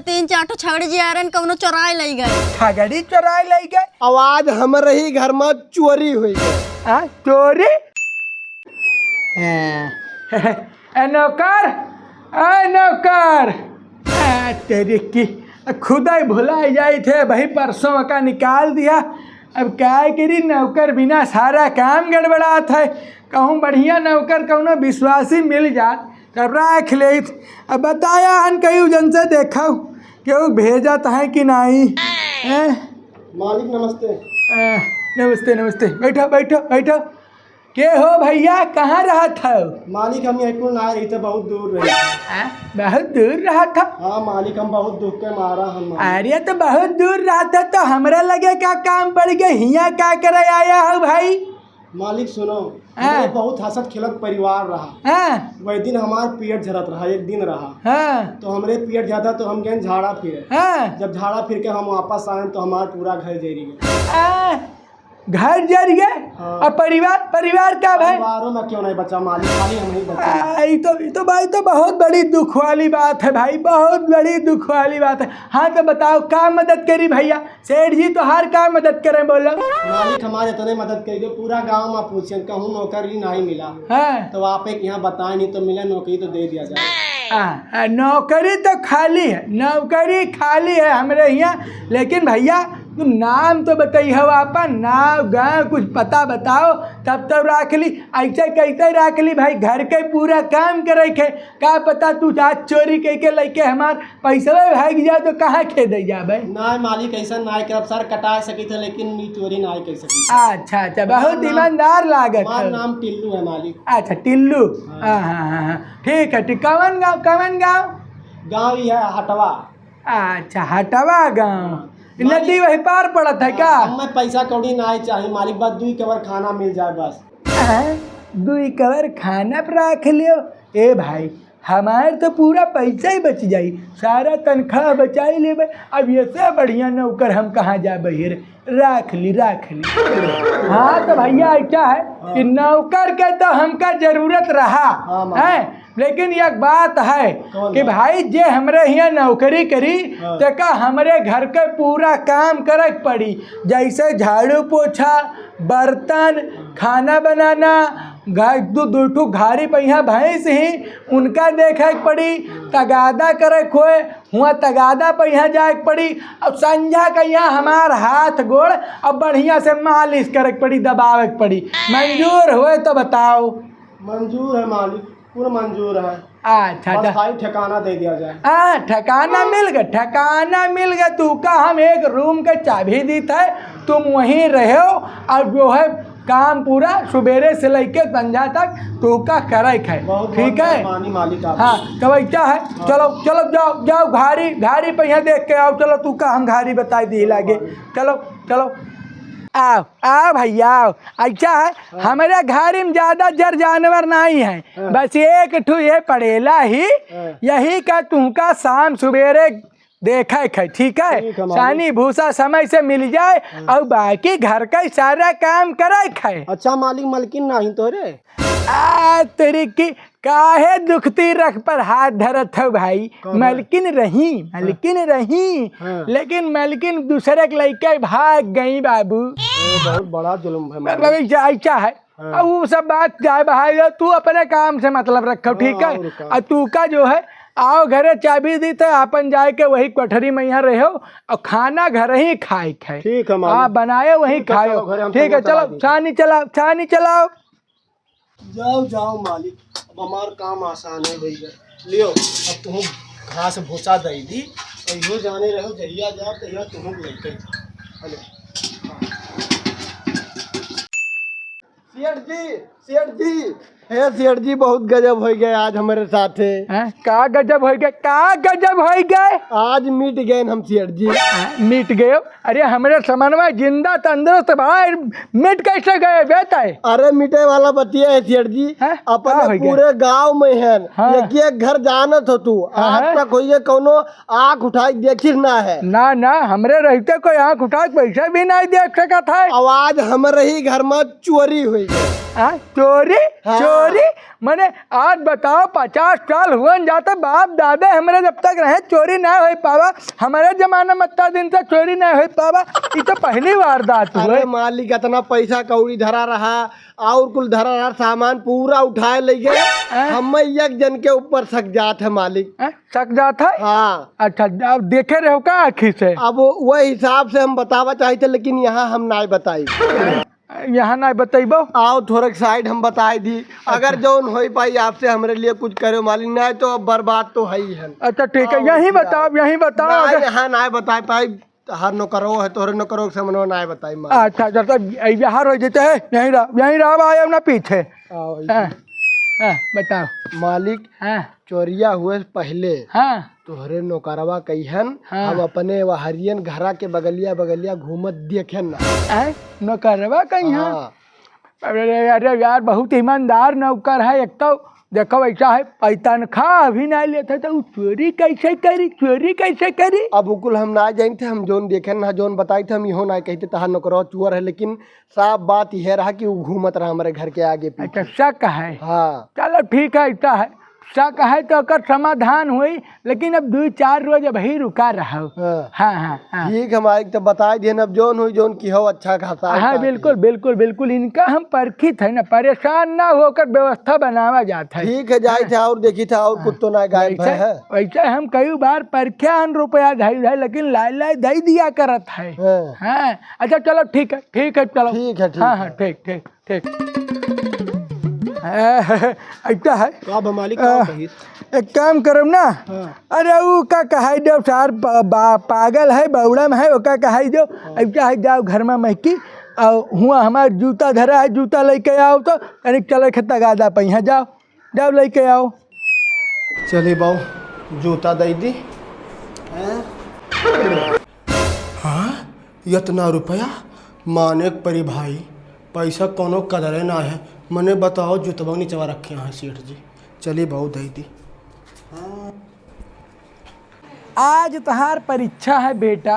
तीन चार ठो छगड़ी जी आ रहे कौनो चोराए ले गए। छगड़ी चोराए ले गए। आवाज हमारे ही घर में चोरी हुई है। चोरी? नौकर, नौकर, तेरी की खुदा ही भुला जाए थे भाई, परसों का निकाल दिया। अब क्या करी, नौकर बिना सारा काम गड़बड़ा था। कहूँ बढ़िया नौकर कौनो विश्वासी मिल जात तब रख ले। अब बताया हन कहीं जन से देखा क्यों भेजत है कि नहीं। मालिक नमस्ते। नमस्ते नमस्ते, बैठो बैठो बैठो। के हो भैया, कहाँ रहा था? मालिक हम यहाँ कुल ना रही थे, बहुत दूर रही। बहुत दूर रहा था? हाँ मालिक, हम बहुत दुख के मारा हम। अरे तो बहुत दूर रहा था तो हमरा लगे क्या काम पड़ गया, हिया क्या करे आया हो भाई? मालिक सुनो, बहुत हंसत खेलत परिवार रहा। वही दिन हमार पेट झरत रहा, एक दिन रहा। तो हमरे पेट झरता तो हम गए झाड़ा फिरे। जब झाड़ा फिर के हम वापस आए तो हमार पूरा घर जरी गया। घर जर गए? और परिवार का भाई? परिवारों में क्यों नहीं बचा मालिक, खाली हम ही बचा। ये तो भाई तो बहुत बड़ी दुख वाली बात है भाई, बहुत बड़ी दुख वाली बात है। हाँ तो बताओ क्या मदद करी भैया? सेठ जी तो हर काम मदद करें, बोलो। मालिक हमारे इतने मदद करी जो पूरा गांव में पूछे, कहूँ नौकरी नहीं मिला। तो आप एक यहाँ बताए, नहीं तो मिले नौकरी तो दे दिया जाए। नौकरी तो खाली है, नौकरी खाली है हमारे यहाँ। लेकिन भैया तुम नाम तो बताइए हो, आपा नाम गाँव कुछ पता बताओ तब तो रख ली। ऐसे कैसे रख ली भाई, घर के पूरा काम करे खे, क्या पता तू आज चोरी के लेके हमार पैसा भाग जा तो कहाँ खे दे जा भाई? नहीं मालिक ऐसा नहीं कर, सर कटा सकी थे लेकिन मी चोरी नहीं कर सकी। अच्छा अच्छा, बहुत ईमानदार लागत है। नाम टिल्लू है मालिक। अच्छा टिल्लू, हाँ ठीक है। कवन गाँव? कवन गाँव? गाँव ही है हटवा। अच्छा हटवा गाँव, नदी वही पार पड़ा था क्या? हमें पैसा कौड़ी नहीं चाहिए मालिक, बस 2 कवर खाना मिल जाए बस। 2 कवर खाना पर रख लियो। ए भाई हमारे तो पूरा पैसा ही बच जाई, सारा तनख्वाह बचाई ले। अब ये से बढ़िया नौकर हम कहाँ जा बहिर, रख ली। हाँ तो भैया ऐसा है कि नौकर के तो हमका जरूरत रहा है, लेकिन एक बात है कि भाई जे हमरे यहाँ नौकरी करी तो का हमरे घर के पूरा काम करे पड़ी, जैसे झाड़ू पोछा, बर्तन, खाना बनाना, दो घारी पहिया भैंस ही उनका देखे पड़ी, तगादा करे खोए हुआ तगादा पहिया जाए पड़ी। अब संझा का यहाँ हमार हाथ गोड़ अब बढ़िया से मालिश करे पड़ी, दबावे पड़ी। मंजूर हुए तो बताओ। मंजूर है मालिक, पूरा मंजूर है। अच्छा ठिकाना दे दिया जाए। ठिकाना मिल गया। तू का हम एक रूम के चाबी दी थे, तुम वहीं रहो और जो है काम पूरा सुबेरे से लेके संझा तक तू का करे है, ठीक है? मालिक हाँ तो ऐसा है। चलो जाओ घारी पहिया देख के आओ। चलो तू का हम घारी बताई दी लागे। चलो आओ भैया आओ। अच्छा है हमारे घारी में ज्यादा जर जानवर नहीं है, बस एक ठू ये पड़ेला ही, यही का तुमका शाम सुबेरे देखा है, ठीक है? सानी भूसा समय से मिल जाए और बाकी घर का सारा काम करे है। अच्छा मालिक, मलकिन नहीं तो रे? तेरी की काहे दुखती रख पर हाथ धरत हो भाई। मलकिन रही लेकिन मलकिन दूसरे के लड़के भाग गई बाबू। बहुत बड़ा जुल्म है। ऐसा है। अब वो सब बात जाए भाई, तू अपने काम से मतलब रखो, ठीक है? और तू का जो है आओ घरे चाबी दी तो अपन जाए के वही कोठरी में यहाँ रहो और खाना घर ही खाए। ठीक है, आप बनाए वही खाओ, ठीक है? चलो छानी चलाओ। जाओ मालिक, अब हमार काम आसान है भैया। लियो अब तुम घास भूसा दे दी तो यो जाने रहो, जहिया जाओ तहिया तुम लेके। सेठ जी सेठ जी बहुत गजब हो गए आज हमारे साथ। का गजब हो गए? आज मिट गए हम सेठ जी। मिट गए? अरे हमारे समन्वय जिंदा तंदुरुस्त भाई, मिट कैसे गए बेटा? अरे मिटे वाला बतिया है सेठ जी, अपने पूरे गांव में है। एक घर जानत हो तू, आज तक कोई कोनो आँख उठाई देखी ना है। ना हमरे रहते कोई आँख उठा पैसा भी नहीं देख सका था। आवाज हमारे ही घर में चोरी हुई है। चोरी चोरी मैंने आज बताओ 50 साल हुआ जाता बाप दादा हमारे जब तक रहे चोरी ना हो पावा हमारे जमाना में इतना दिन से चोरी ना हो पावा ये तो पहली वारदात हुई। मालिक इतना पैसा कौड़ी धरा रहा और कुल धरा रहा सामान पूरा उठाए ले गए हम एक जन के ऊपर सक जात है मालिक। सक जात है? हाँ। अच्छा अब देखे रहो का आखिर से? अब वो हिसाब से हम बतावा चाहते लेकिन यहाँ हम ना बताई। यहाँ ना बताइबो? आओ थोड़ा साइड हम बताई दी अगर जौन हो पाई आपसे हमारे लिए कुछ करो मालिक नहीं तो अब बर्बाद तो है ही है। अच्छा ठीक है यही बताओ यही बताओ। यहाँ ना बता पाई हर नो करो है तोहरे नो करो से मनो ना बताई। अच्छा अच्छा हार हो जाते है यही रहो आए ना पीछे। बताओ मालिक। चोरिया हुए पहले तोहरे नौकरवा कहियन हम अपने हरियन घरा के बगलिया बगलिया घूमत देखे ना। नौकरवा कहियन? अरे यार बहुत ईमानदार नौकर है एक तो देखो ऐसा है तनख्वाह अभी ना लेते तो चोरी कैसे करी? अब उकुल हम ना जान थे हम जोन देखे ना जोन बताई थे हम इहो ना कहते तहार नौकरवा चोर है लेकिन साफ बात यह रहा कि वो घूमत रहा हमारे घर के आगे पीछे। अच्छा शक है? हाँ चलो ठीक है ऐसा है शक है तो अगर समाधान हुई लेकिन अब 2-4 रोज अब ही रुका रहा। हाँ ठीक है मालिक तो बता दिए अब जोन हुई जोन की हो अच्छा खासा। हाँ बिल्कुल इनका हम परखित है ना परेशान ना होकर व्यवस्था बनावा जाता है। ठीक है जाए थे और देखी था और कुत्तो ना गायब है। वैसे हम कई बार परख्या रुपया ढाई लेकिन लाई दई दिया करत है। हाँ अच्छा चलो ठीक है चलो ठीक है। हाँ ठीक ऐसा है मालिक एक काम करो ना। अरे वो का कहाई दो सार पागल है बौड़ा में है वो का कहाई दो ऐसा है जाओ घर में महकी और हुआ हमारा जूता धरा है जूता लेके आओ तो यानी चले खेता गादा पहिया जाओ लेके आओ। चलिए बाबू जूता दे दी। हाँ इतना रुपया माने परी भाई पैसा कोनो कदरे ना है मने बताओ जुतवा नीचवा रखे हैं सेठ जी। चलिए बहुत दे दी। आज तुम्हार परीक्षा है बेटा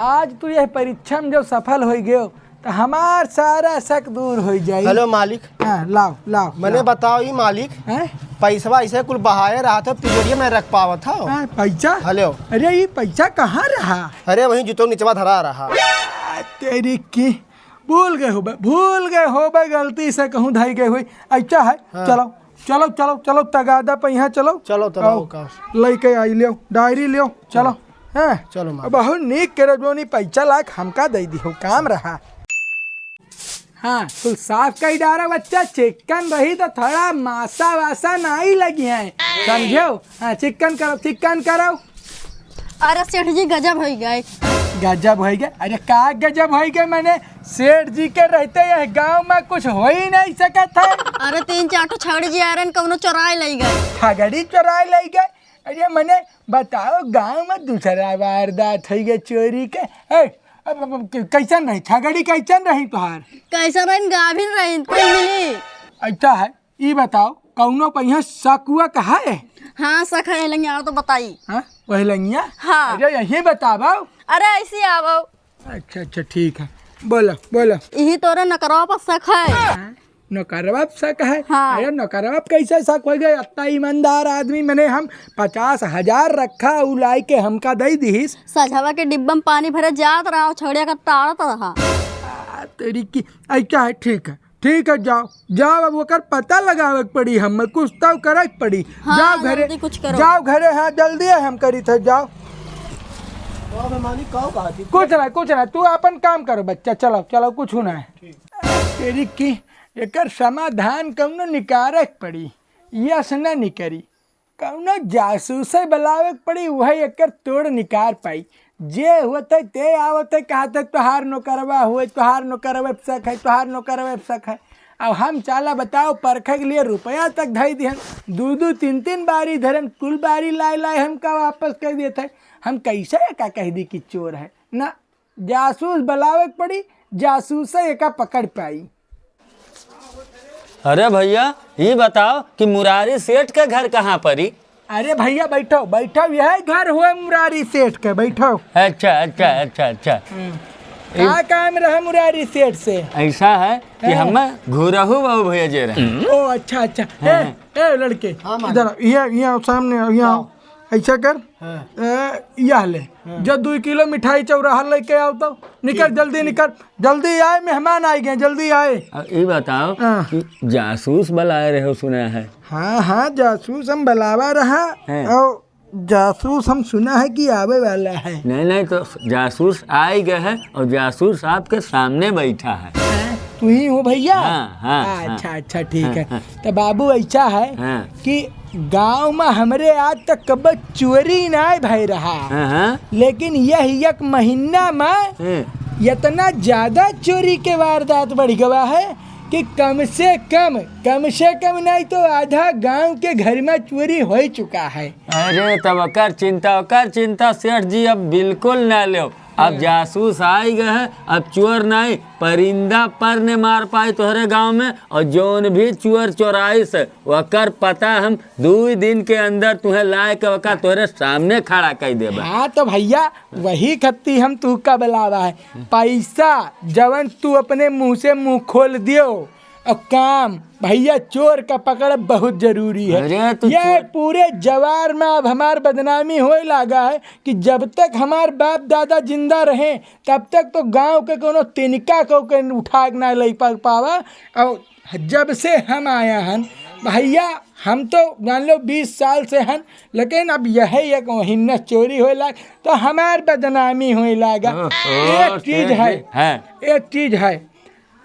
आज तू यह परीक्षा में जब सफल हो गयो तो हमार सारा शक दूर हो जाए। हेलो मालिक। लाओ मैंने बताओ ही मालिक पैसा ऐसे कुल बहाए रहा था तिजोरी में रख पावा था। पैसा? हेलो अरे ये पैसा कहाँ रहा? अरे वही जूतों नीचवा धरा रहा। तेरी की भूल गए हो गलती से कहूँ धाई गए हुई ऐसा है। चलो तगादा पे यहाँ चलो लेके आई लियो डायरी लियो चलो। चलो बहुत नीक के जो नहीं पैसा लाख हमका दे दी हो काम रहा। हाँ तो साफ का ही डारा बच्चा चिकन रही तो थोड़ा मासा वासा ना ही लगी है समझो। हाँ चिकन करो। अरे सेठ जी गजब हो गए। अरे का गजब हो गए मैंने सेठ जी के रहते यह गांव में कुछ हो ही नहीं सका था। अरे 3-4 छगड़ी जी आ रहे कौनो चुराए ले गए। छगड़ी चुराए ले गए? अरे मैंने बताओ गांव में दूसरा वारदात हो गया चोरी के। कैसन रही छगड़ी कैसन रही तुहार? कैसन रही गाभिन रही कोई मिली? अच्छा है ये बताओ कौनो पहिया शक हुआ कहा है? हाँ शक है लंगिया तो बताई। हाँ वही लंगिया? हाँ अरे यही बताओ। अरे ऐसे आओ। अच्छा ठीक है बोलो यही तोरे नकरवा पर शक है। नौकरवा शक है? हाँ। अरे नौकरवा कैसे शक हो गया इतना ईमानदार आदमी मैंने हम 50,000 रखा उलाई के हमका दे दी। सझवा के डिब्बा में पानी भरे जात रहा छड़िया का ताड़त रहा। तेरी की ऐसा है ठीक है जाओ अब वो कर पता लगावे पड़ी हम कुछ तो करे पड़ी। हाँ, जाओ घरे जाओ घरे। हाँ जल्दी है हम करी थे जाओ। कुछ ना तू अपन काम करो बच्चा चलो कुछ ना है। तेरी की एकर समाधान कौनो निकारे पड़ी यस न निकरी कौनो जासूसे बुलावे पड़ी वही एकर तोड़ निकार पाई जे होते ते आवते कहते तोहार नौकरवा हुए तोहार नौकरवा शक है। अब हम चाला बताओ परखे के लिए रुपया तक धई दिहन 2-3 बारी धरन कुल बारी लाए हमका वापस कर दिए थे। हम कैसे एका कह दी कि चोर है ना जासूस बुलावे पड़ी जासूस एका पकड़ पाई। अरे भैया ये बताओ कि मुरारी सेठ का घर कहाँ परी? अरे भैया बैठो यह घर हुआ मुरारी सेठ के बैठो। अच्छा क्या काम रहा मुरारी सेठ से? ऐसा है कि हम घुरहू बाबू भैया जे रहे। ओ अच्छा अच्छा। ए लड़के इधर यहाँ सामने यहाँ ऐसा कर, यह ले जो 2 किलो मिठाई चौराहा लेके आओ तो निकल जल्दी निकल, जल्दी आए, मेहमान आ गए, जल्दी आए। ये बताओ कि जासूस बुलाए रहे हो सुना है? हाँ हाँ जासूस हम बुलावा रहा और जासूस हम सुना है कि आवे वाला है। नहीं तो जासूस आ ही गए है और जासूस आपके सामने बैठा है। तू ही हो भैया? हाँ, अच्छा अच्छा ठीक है। तो बाबू ऐसा है कि गांव में हमरे आज तक कब चोरी ना भय रहा, लेकिन यह एक महीना में इतना ज्यादा चोरी के वारदात बढ़ गया है कि कम से कम नहीं तो आधा गांव के घर में चोरी हो चुका है। अरे तब ओकर चिंता सेठ जी अब बिल्कुल ना लो। अब जासूस आ ही गए हैं, अब चोर नहीं परिंदा पर ने मार पाए तोहरे गांव में, और जोन भी चोर चोराई से वकर पता हम 2 दिन के अंदर तुम्हें लाए के वका तोहरे सामने खड़ा कर देबे। हाँ तो भैया वही खत्ती हम तू का बुलावा है। पैसा जवन तू अपने मुंह से मुंह खोल दियो और काम भैया चोर का पकड़ बहुत जरूरी है। ये पूरे जवार में अब हमार बदनामी होए लगा है कि जब तक हमार बाप दादा जिंदा रहे तब तक तो गांव के कोनो तिनका को उठा के ना ले पावा, और जब से हम आया हन भैया हम तो मान लो 20 साल से हन, लेकिन अब यह एक महीना चोरी होए लाग तो हमार बदनामी होए लागा। एक चीज है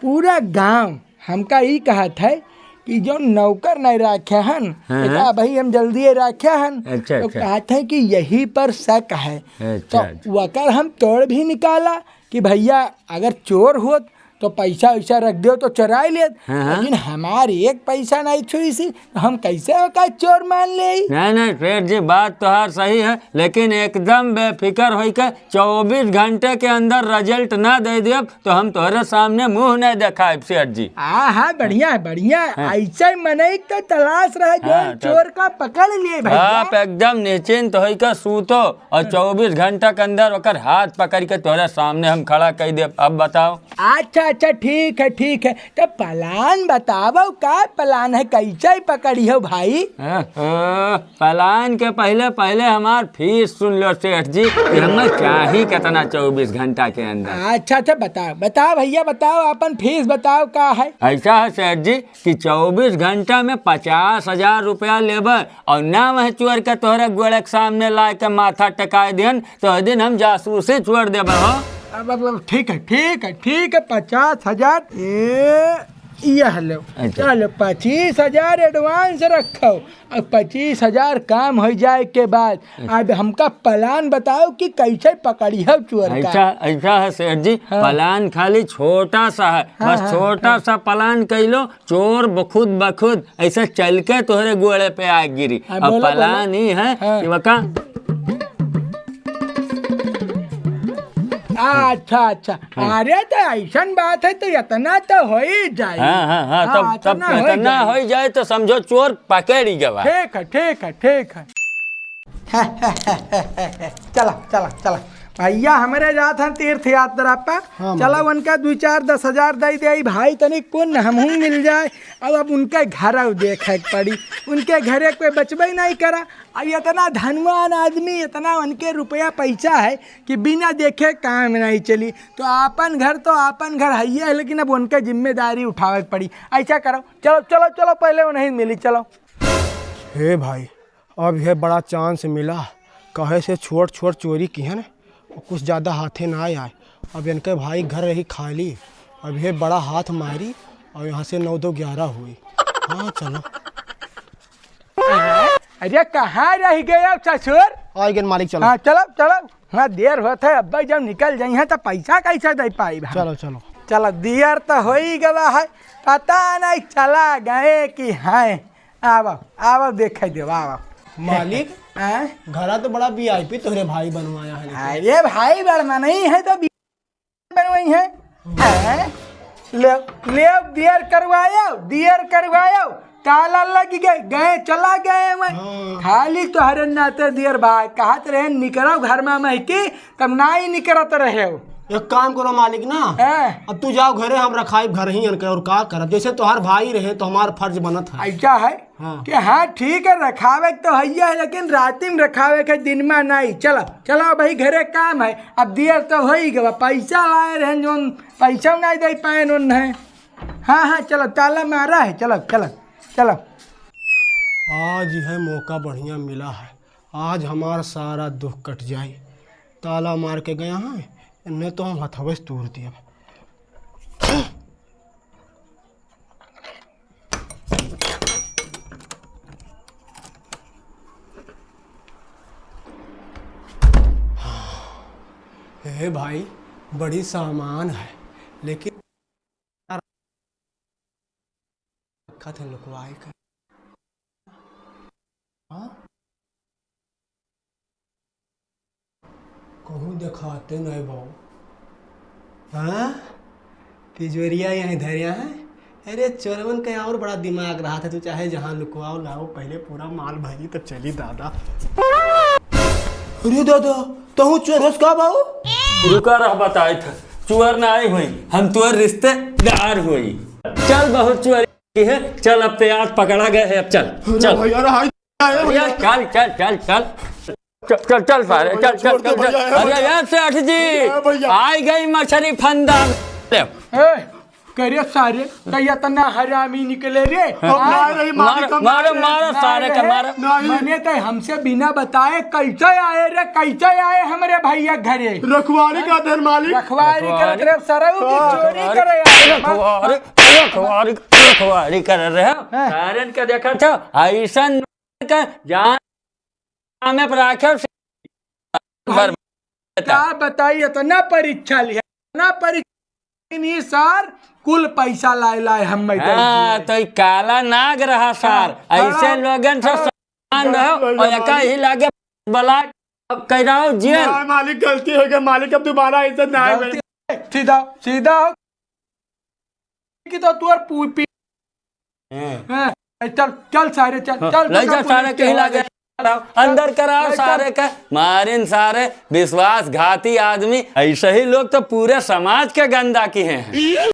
पूरा गांव हमका ही कहा था कि जो नौकर नहीं रखे हन तो भाई हम जल्दी रखे हन। तो कहा था कि यही पर शक है। तो वकर हम तोड़ भी निकाला कि भैया अगर चोर हो तो पैसा वैसा रख दो तो चुरा ले, लेकिन हमारे एक पैसा नहीं छुई सी तो हम कैसे का चोर मान ले? नहीं सेठ जी बात तो हर सही है, लेकिन एकदम बेफिक्र होकर 24 घंटे के अंदर रिजल्ट ना दे दियो तो हम तोहरे सामने मुंह नहीं दिखाए सेठ जी। हाँ बढ़िया ऐसा मने तो तलाश रहे जो चोर का पकड़ लिए भैया। आप एकदम निश्चिंत होकर सूतो और 24 घंटा के अंदर ओकर हाथ पकड़ के तोहरे सामने हम खड़ा कर दे। अब बताओ। अच्छा ठीक है तो प्लान बताओ, का प्लान है, कैसे पकड़ी हो भाई? प्लान के पहले हमार फीस सुन लो सेठ जी कि हमें चाहिए कितना 24 घंटा के अंदर। अच्छा बताओ भैया बताओ, अपन फीस बताओ का है? ऐसा है सेठ जी कि 24 घंटा में 50,000 रुपया लेबे और ना वह चोर के तोहरे गोड़े के सामने ला के माथा टेकाए दिन तो दिन हम जासूसी छोड़ देबे हो। ठीक है 50,000 यह लो। चलो 25,000 एडवांस रखो और 25,000 काम हो जाए के बाद अब हमका प्लान बताओ कि कैसे पकड़ी है चोर का। ऐसा है सेठ जी प्लान खाली छोटा सा है, बस छोटा सा प्लान कैलो चोर बखुद ऐसे चल के तोहरे गोड़े पे आ गिरी। अब प्लान ही है कि वका अच्छा अरे तो ऐसा बात है तो इतना तो हो ही जाए। तब इतना हो जाए तो समझो चोर पकड़ ही गया। ठीक है चला भैया हमारे जात हैं तीर्थ यात्रा पर। चला उनका 2-4-10,000 दे दे भाई तनी कौन हमहू मिल जाए। अब उनके घर देखे पड़ी, उनके घरे कोई बचबे नहीं करा। अब इतना धनवान आदमी, इतना उनके रुपया पैसा है कि बिना देखे काम नहीं चली। तो आपन घर है, लेकिन अब उनके जिम्मेदारी उठावे पड़ी। ऐसा करो चलो पहले वो नहीं मिली। चलो हे भाई अब यह बड़ा चांस मिला, कहे से छोट चोरी की है ना, कुछ ज़्यादा हाथे ना आए। अब इनके भाई घर रही खाली, अब ये बड़ा हाथ मारी और यहाँ से 9-2-11 हुई। हाँ चलो। अरे कहाँ रह गए ससुर? आए गए मालिक। चलो हाँ चलो हाँ देर होता है। अब जब निकल जाई है तो पैसा कैसे दे पाई? चलो देर तो हो ही गया है, पता नहीं चला गए कि है। आओ देख दो आओ मालिक। घरा तो बड़ा VIP तोहरे भाई बनवाया है। अरे भाई बड़ना नहीं है तो बनवाई है। ले देर करवायो ताला लग गए चला गए मैं। खाली तोहरे नाते देर भाई कहत रहे निकलो घर में महती तब ना ही निकलत रहे हो। एक काम करो मालिक ना, अब तू जाओ घरे, हम रखाई घर ही अनके और का करब, जैसे तुम्हार भाई रहे तो हमार फर्ज बनत है। ऐसा है हाँ। कि हाँ ठीक है, रखावे तो है लेकिन रात में रखावे के दिन में नहीं। चलो चलो भाई, घरे काम है, अब दिया तो हो ही गया, पैसा लाए रहे जो पैसा नहीं दे पाए है। हाँ हाँ चलो, ताला मारा है, चलो चलो चलो। आज यह मौका बढ़िया मिला है, आज हमारा सारा दुख कट जाए। ताला मार के गया है, इन्हें तो हम हथवे से तोड़ दिया। हे भाई, बड़ी सामान है लेकिन रखा था लुकवाए का। कहूँ दिखाते नहीं बहु। हाँ, तिजोरिया यहाँ धरिया है। अरे चोरवन का और बड़ा दिमाग रहा था, तू चाहे जहाँ लुकवाओ लाओ, पहले पूरा माल भरी तब चली दादा। अरे दादा, तू चोर का बाबू? रुका रह बताए था, चुअर ना आई हुई, हम तुअर रिश्तेदार हुई। चल बहुत चुअर की है, चल अब तो आज पकड़ा गए है, अब चल चल चल चल चल चल चल चल सारे चल चल चल। अरे यार सेठ जी, आई गई मछली फंदा। करे सारे कहिया तना हरामी निकले रे। मारो मारो सारे का मारो। मैंने तो हमसे बिना बताए कैसे आए रे, कैसे आए हमारे भैया घरे? रखवाली का धर मालिक, रखवाली कर रे, सरऊ की चोरी करे। रखवाली कर रहे हो सारन का देखा था ऐसा का जान में राखे। क्या बताइए, तो ना परीक्षा लिया ना परीक्षा सर, कुल पैसा लाए लाए हम। हाँ तो काला नाग रहा सर, ऐसे लोगन से सामान रहो और एका ही लागे बला। अब कह रहा हूँ जेल। मालिक गलती हो गया मालिक, अब दोबारा ऐसा ना आए। सीधा सीधा कि तो तू और पी। चल चल सारे चल चल, ले जा सारे कहीं लागे, अंदर कराओ सारे का। मारिन सारे विश्वासघाती आदमी, ऐसे ही लोग तो पूरे समाज के गंदा की हैं।